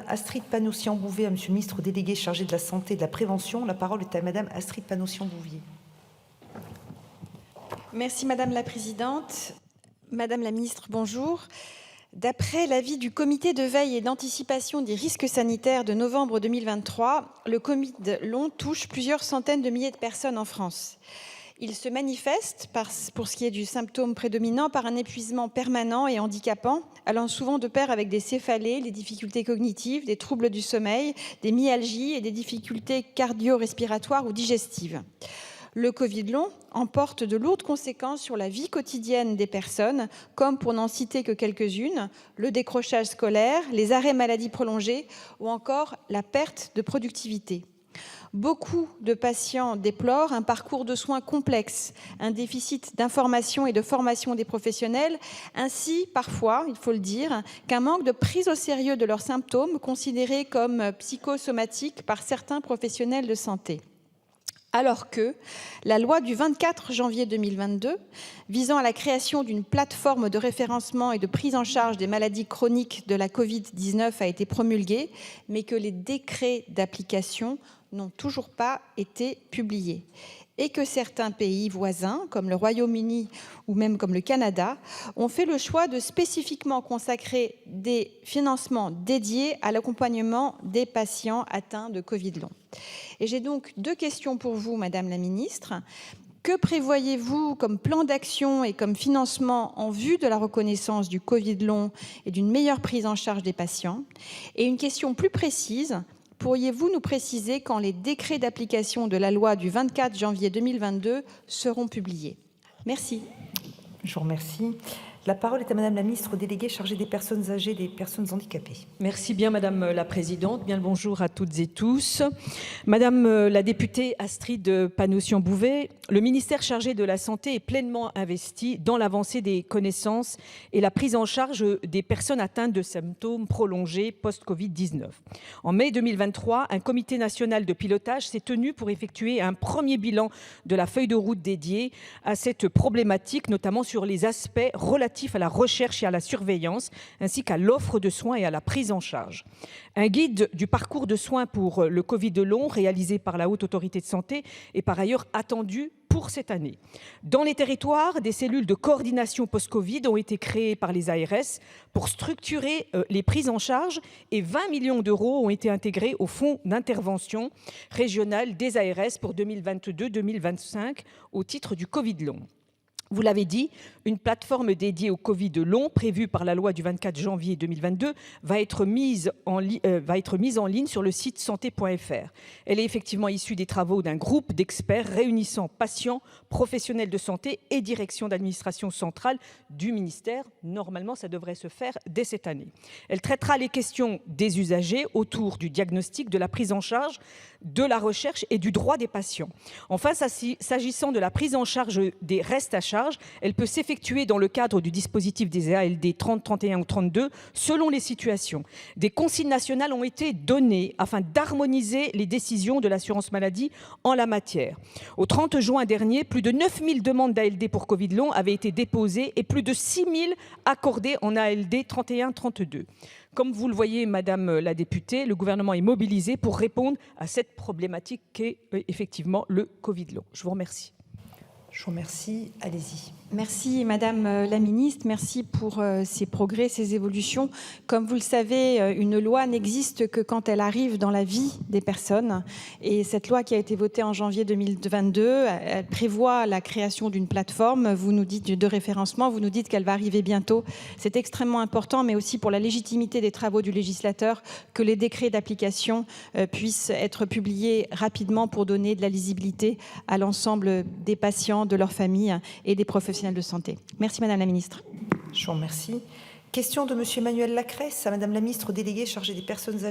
Astrid Panosyan-Bouvet à Monsieur le ministre délégué chargé de la Santé et de la Prévention. La parole est à Madame Astrid Panosyan-Bouvet. Merci Madame la Présidente. Madame la Ministre, bonjour. D'après l'avis du comité de veille et d'anticipation des risques sanitaires de novembre 2023, le Covid long touche plusieurs centaines de milliers de personnes en France. Il se manifeste, pour ce qui est du symptôme prédominant, par un épuisement permanent et handicapant, allant souvent de pair avec des céphalées, des difficultés cognitives, des troubles du sommeil, des myalgies et des difficultés cardio-respiratoires ou digestives. Le Covid long emporte de lourdes conséquences sur la vie quotidienne des personnes, comme, pour n'en citer que quelques-unes, le décrochage scolaire, les arrêts maladie prolongés ou encore la perte de productivité. Beaucoup de patients déplorent un parcours de soins complexe, un déficit d'information et de formation des professionnels, ainsi parfois, il faut le dire, qu'un manque de prise au sérieux de leurs symptômes considérés comme psychosomatiques par certains professionnels de santé. Alors que la loi du 24 janvier 2022 visant à la création d'une plateforme de référencement et de prise en charge des maladies chroniques de la Covid-19 a été promulguée, mais que les décrets d'application n'ont toujours pas été publiés et que certains pays voisins, comme le Royaume-Uni ou même comme le Canada, ont fait le choix de spécifiquement consacrer des financements dédiés à l'accompagnement des patients atteints de Covid long. Et j'ai donc deux questions pour vous, Madame la Ministre. Que prévoyez-vous comme plan d'action et comme financement en vue de la reconnaissance du Covid long et d'une meilleure prise en charge des patients? Et une question plus précise, pourriez-vous nous préciser quand les décrets d'application de la loi du 24 janvier 2022 seront publiés? Merci. Je vous remercie. La parole est à Madame la ministre déléguée chargée des personnes âgées et des personnes handicapées. Merci bien Madame la Présidente. Bien le bonjour à toutes et tous. Madame la députée Astrid Panosyan-Bouvet, le ministère chargé de la Santé est pleinement investi dans l'avancée des connaissances et la prise en charge des personnes atteintes de symptômes prolongés post-Covid-19. En mai 2023, un comité national de pilotage s'est tenu pour effectuer un premier bilan de la feuille de route dédiée à cette problématique, notamment sur les aspects relatifs à la recherche et à la surveillance, ainsi qu'à l'offre de soins et à la prise en charge. Un guide du parcours de soins pour le Covid long, réalisé par la Haute Autorité de Santé, est par ailleurs attendu pour cette année. Dans les territoires, des cellules de coordination post-Covid ont été créées par les ARS pour structurer les prises en charge et 20 millions d'euros ont été intégrés au fonds d'intervention régional des ARS pour 2022-2025 au titre du Covid long. Vous l'avez dit, une plateforme dédiée au Covid long, prévue par la loi du 24 janvier 2022, va être mise en ligne sur le site santé.fr. Elle est effectivement issue des travaux d'un groupe d'experts réunissant patients, professionnels de santé et direction d'administration centrale du ministère. Normalement, ça devrait se faire dès cette année. Elle traitera les questions des usagers autour du diagnostic, de la prise en charge, de la recherche et du droit des patients. Enfin, s'agissant de la prise en charge des restes à charge, elle peut s'effectuer dans le cadre du dispositif des ALD 30, 31 ou 32 selon les situations. Des consignes nationales ont été données afin d'harmoniser les décisions de l'assurance maladie en la matière. Au 30 juin dernier, plus de 9000 demandes d'ALD pour Covid long avaient été déposées et plus de 6000 accordées en ALD 31, 32. Comme vous le voyez, Madame la députée, le gouvernement est mobilisé pour répondre à cette problématique qu'est effectivement le Covid long. Je vous remercie. Je vous remercie. Allez-y. Merci Madame la Ministre, merci pour ces progrès, ces évolutions. Comme vous le savez, une loi n'existe que quand elle arrive dans la vie des personnes. Et cette loi qui a été votée en janvier 2022, elle prévoit la création d'une plateforme, vous nous dites de référencement, vous nous dites qu'elle va arriver bientôt. C'est extrêmement important, mais aussi pour la légitimité des travaux du législateur, que les décrets d'application puissent être publiés rapidement pour donner de la lisibilité à l'ensemble des patients, de leurs familles et des professionnels de santé. Merci Madame la Ministre. Je vous remercie. Question de Monsieur Emmanuel Lacresse à Madame la Ministre déléguée chargée des personnes âgées.